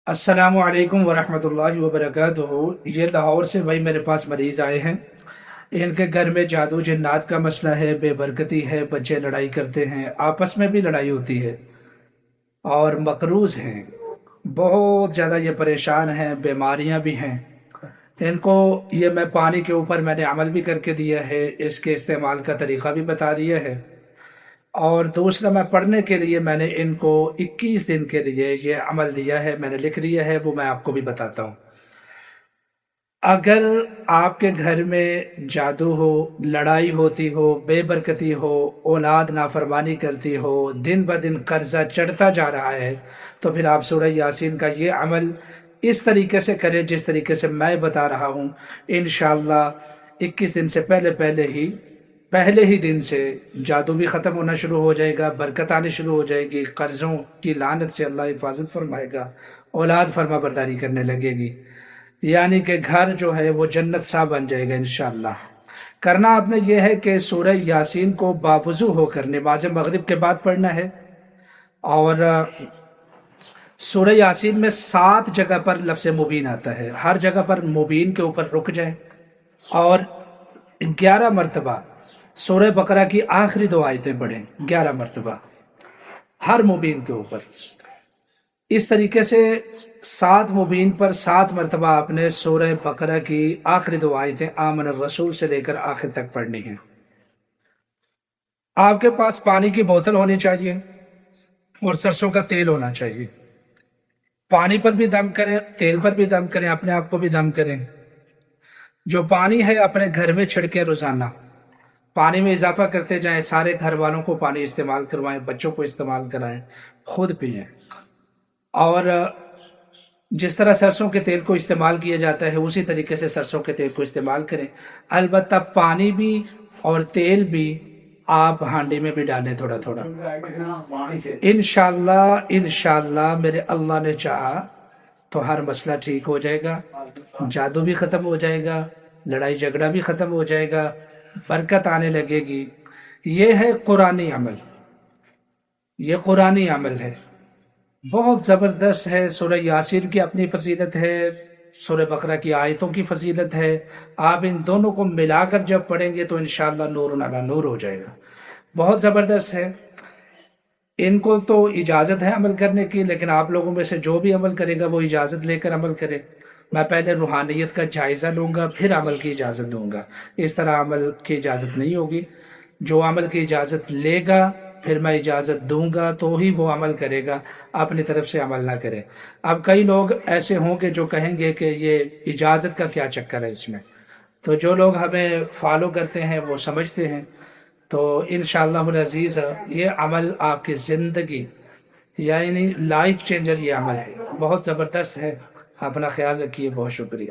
السلام علیکم ورحمۃ اللہ وبرکاتہ۔ یہ لاہور سے بھائی میرے پاس مریض آئے ہیں۔ ان کے گھر میں جادو جنات کا مسئلہ ہے، بے برکتی ہے، بچے لڑائی کرتے ہیں، آپس میں بھی لڑائی ہوتی ہے اور مقروض ہیں، بہت زیادہ یہ پریشان ہیں، بیماریاں بھی ہیں ان کو۔ یہ میں پانی کے اوپر میں نے عمل بھی کر کے دیا ہے، اس کے استعمال کا طریقہ بھی بتا دیا ہے، اور دوسرا میں پڑھنے کے لیے میں نے ان کو 21 دن کے لیے یہ عمل دیا ہے، میں نے لکھ دیا ہے، وہ میں آپ کو بھی بتاتا ہوں۔ اگر آپ کے گھر میں جادو ہو، لڑائی ہوتی ہو، بے برکتی ہو، اولاد نافرمانی کرتی ہو، دن بدن قرضہ چڑھتا جا رہا ہے، تو پھر آپ سورہ یاسین کا یہ عمل اس طریقے سے کریں جس طریقے سے میں بتا رہا ہوں۔ انشاءاللہ 21 دن سے پہلے ہی دن سے جادو بھی ختم ہونا شروع ہو جائے گا، برکت آنے شروع ہو جائے گی، قرضوں کی لعنت سے اللہ حفاظت فرمائے گا، اولاد فرما برداری کرنے لگے گی، یعنی کہ گھر جو ہے وہ جنت سا بن جائے گا انشاءاللہ۔ کرنا آپ نے یہ ہے کہ سورہ یاسین کو باوضو ہو کر نماز مغرب کے بعد پڑھنا ہے، اور سورہ یاسین میں 7 جگہ پر لفظ مبین آتا ہے، ہر جگہ پر مبین کے اوپر رک جائیں، اور 11 مرتبہ سورہ بقرہ کی آخری 2 آیتیں پڑھیں، 11 مرتبہ ہر مبین کے اوپر۔ اس طریقے سے 7 مبین پر 7 مرتبہ آپ نے سورہ بقرہ کی آخری 2 آیتیں آمن الرسول سے لے کر آخر تک پڑھنی ہیں۔ آپ کے پاس پانی کی بوتل ہونی چاہیے اور سرسوں کا تیل ہونا چاہیے۔ پانی پر بھی دم کریں، تیل پر بھی دم کریں، اپنے آپ کو بھی دم کریں۔ جو پانی ہے اپنے گھر میں چھڑکیں، روزانہ پانی میں اضافہ کرتے جائیں، سارے گھر والوں کو پانی استعمال کروائیں، بچوں کو استعمال کرائیں، خود پئیں۔ اور جس طرح سرسوں کے تیل کو استعمال کیا جاتا ہے اسی طریقے سے سرسوں کے تیل کو استعمال کریں، البتہ پانی بھی اور تیل بھی آپ ہانڈی میں بھی ڈالیں تھوڑا تھوڑا۔ انشاءاللہ میرے اللہ نے چاہا تو ہر مسئلہ ٹھیک ہو جائے گا، جادو بھی ختم ہو جائے گا، لڑائی جھگڑا بھی ختم ہو جائے گا، برکت آنے لگے گی۔ یہ ہے قرآنی عمل، یہ قرآنی عمل ہے، بہت زبردست ہے۔ سورہ یاسین کی اپنی فضیلت ہے، سورہ بقرہ کی آیتوں کی فضیلت ہے، آپ ان دونوں کو ملا کر جب پڑھیں گے تو انشاءاللہ نور علی نور ہو جائے گا، بہت زبردست ہے۔ ان کو تو اجازت ہے عمل کرنے کی، لیکن آپ لوگوں میں سے جو بھی عمل کرے گا وہ اجازت لے کر عمل کرے۔ میں پہلے روحانیت کا جائزہ لوں گا پھر عمل کی اجازت دوں گا، اس طرح عمل کی اجازت نہیں ہوگی۔ جو عمل کی اجازت لے گا پھر میں اجازت دوں گا تو ہی وہ عمل کرے گا، اپنی طرف سے عمل نہ کرے۔ اب کئی لوگ ایسے ہوں گے جو کہیں گے کہ یہ اجازت کا کیا چکر ہے اس میں، تو جو لوگ ہمیں فالو کرتے ہیں وہ سمجھتے ہیں۔ تو انشاءاللہ العزیز یہ عمل آپ کی زندگی یعنی لائف چینجر، یہ عمل ہے، بہت زبردست ہے۔ اپنا خیال رکھیے، بہت شکریہ۔